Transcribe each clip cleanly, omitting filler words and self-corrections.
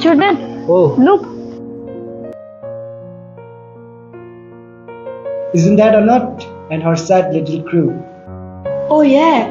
Jordan, Oh, look. isn't that a nut and her sad little crew? Oh yeah.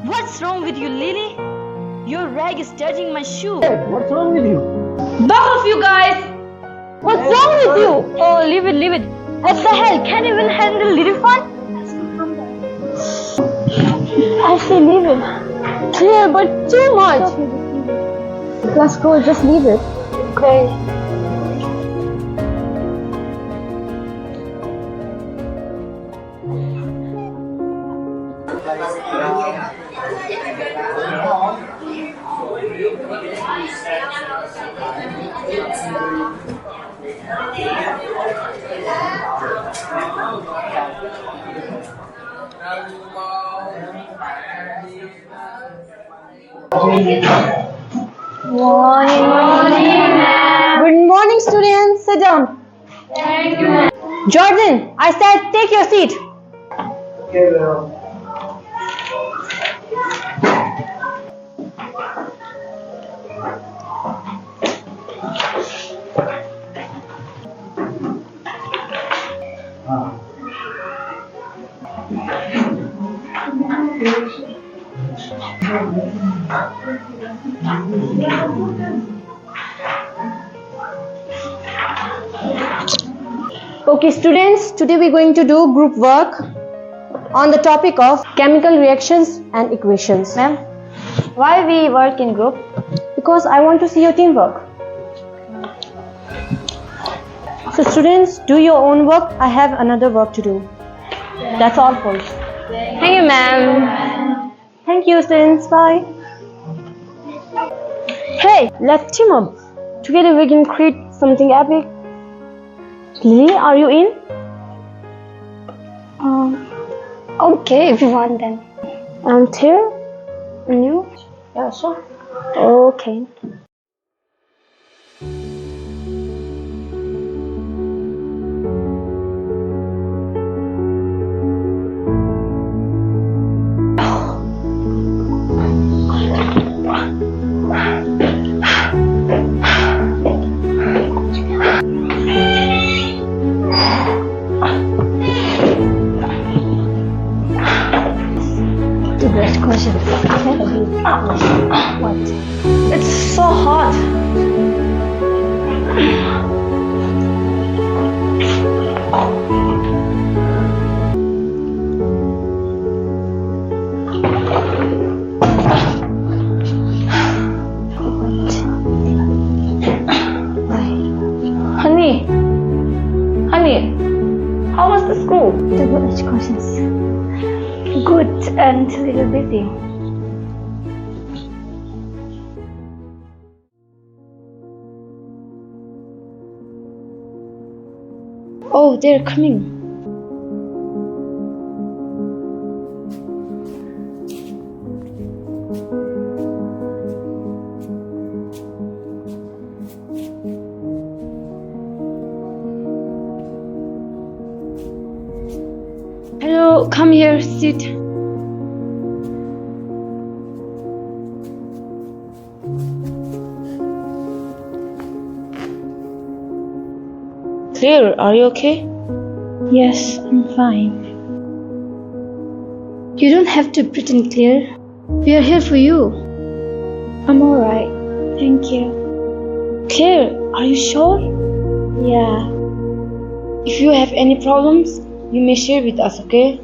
What's wrong with you, Lily? Your rag is touching my shoe. What's wrong with you? Back off, you guys! What's wrong with you? Oh, leave it, leave it. What the hell? Can't even handle little fun? I say leave it. Clear, but too much. Let's go, just leave it. Okay. Good morning, students. Sit down. Thank you. Jordan, I said take your seat. Okay, well. Okay, students, today we're going to do group work on the topic of chemical reactions and equations. Ma'am, why we work in group? Because I want to see your teamwork. So students, do your own work. I have another work to do. That's all, folks. Thank you, ma'am. Thank you, students. Bye. Hey, let's team up. Together we can create something epic. Lily, are you in? Okay, if you want then. And here? And you? Yeah, sure. Okay. The best question. What? It's so hot. Honey, how was the school? The village questions. Good and a little busy. Oh, they're coming. Hello, come here, sit. Claire, are you okay? Yes, I'm fine. You don't have to pretend, Claire. We are here for you. I'm alright. Thank you. Claire, are you sure? Yeah. If you have any problems, you may share with us, okay?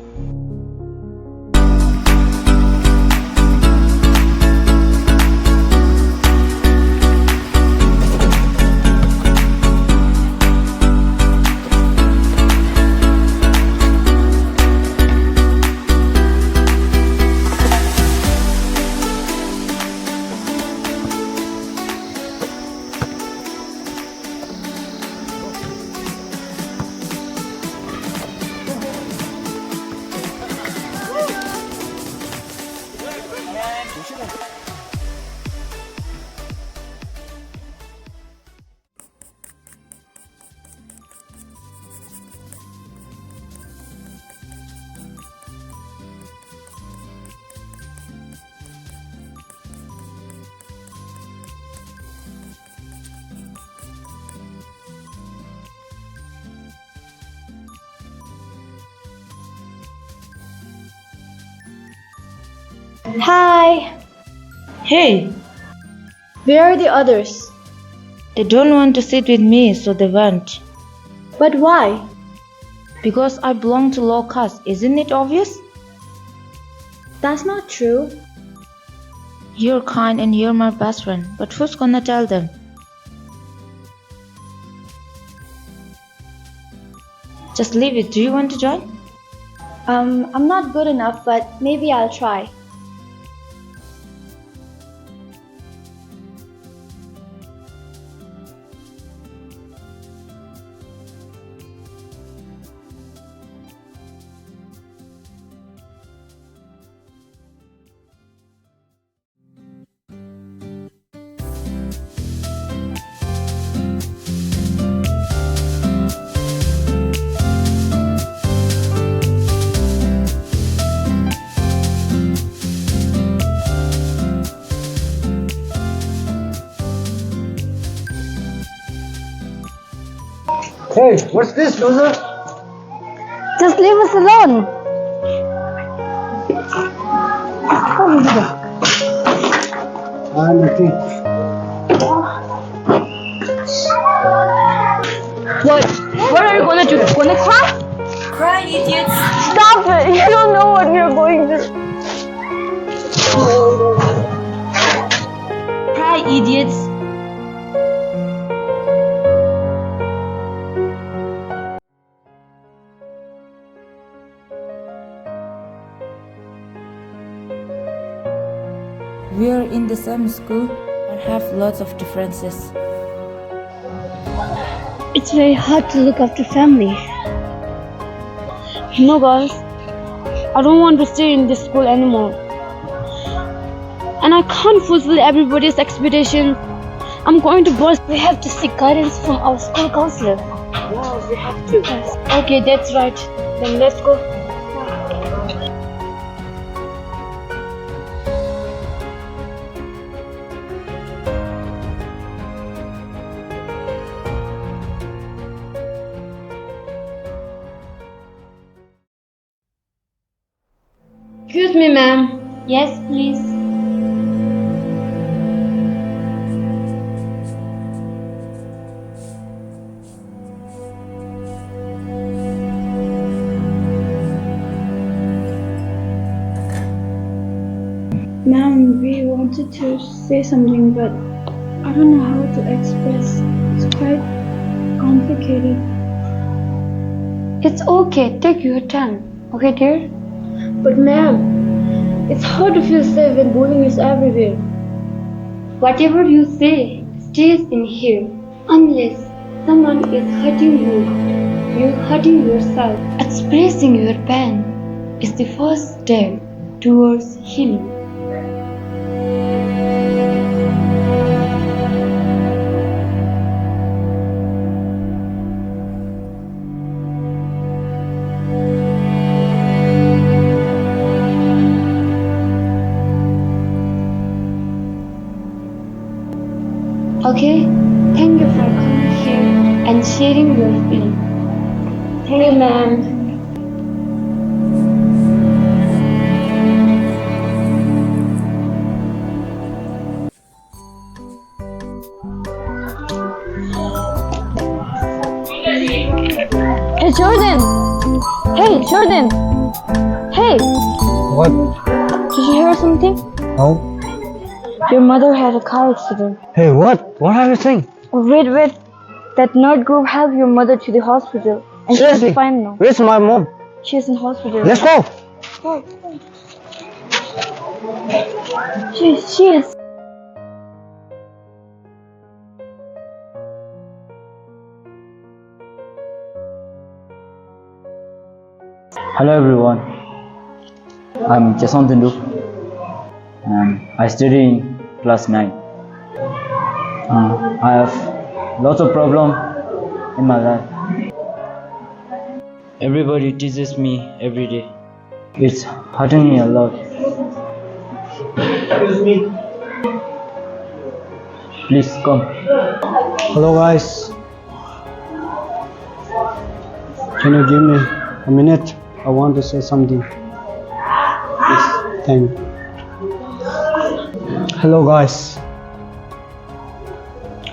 Hi! Hey, Where are the others? they don't want to sit with me, so they went. But why? Because I belong to low caste, isn't it obvious? That's not true. You're kind and you're my best friend, but who's gonna tell them? Just leave it. Do you want to join? I'm not good enough, but maybe I'll try. Hey, what's this, loser? Just leave us alone. Nothing. What are you gonna do? Gonna cry? Cry, idiots! Stop it! You don't know what we're going through. Cry, idiots! We are in the same school but have lots of differences. It's very hard to look after family. You know, guys, I don't want to stay in this school anymore. And I can't fulfill everybody's expectations. I'm going to burst. We have to seek guidance from our school counselor. Wow, we have to. Yes. Okay, that's right. Then let's go. Excuse me, ma'am. Yes, please. Ma'am, we wanted to say something, but I don't know how to express. It's quite complicated. It's okay, take your time. Okay, dear? But ma'am, it's hard to feel safe when bullying is everywhere. Whatever you say stays in here. Unless someone is hurting you, you're hurting yourself. Expressing your pain is the first step towards healing. Okay, thank you for coming here and sharing your feelings. Thank you, ma'am. Hey, Jordan! Hey, Jordan! Hey! What? Did you hear something? No. Your mother had a car accident. Hey, what? What are you saying? Oh, wait. That nerd group helped your mother to the hospital. And Seriously? she's fine now. Where's my mom? She's in hospital. Let's go. Go. She is. Hello everyone, I'm Jason Tindu and I study in class 9. I have lots of problems in my life. Everybody teases me every day. It's hurting me a lot. Excuse me. Please come. Hello, guys. Can you give me a minute? I want to say something. Please. Thank you. Hello guys.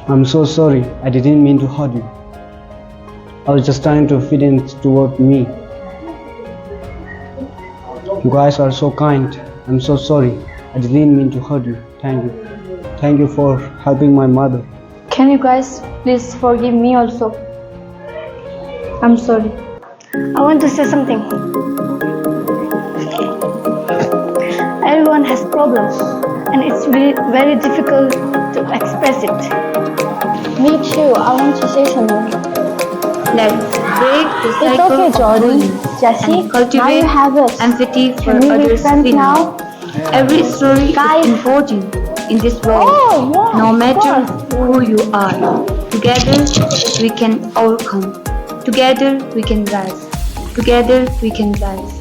I'm so sorry. I didn't mean to hurt you. I was just trying to fit in toward me. You guys are so kind. I'm so sorry. I didn't mean to hurt you. Thank you. Thank you for helping my mother. Can you guys please forgive me also? I'm sorry. I want to say something. Everyone has problems and it's very difficult to express it. Me too. I want to say something. Let's break the It's cycle okay, of Jordan. bullying Jessie, and now cultivate you have us. empathy for Can we be others' friends feelings. now? Every story Guys. is important in this world, Oh, yeah, no of matter course. who you are. Together we can overcome. Together we can rise. Together we can rise.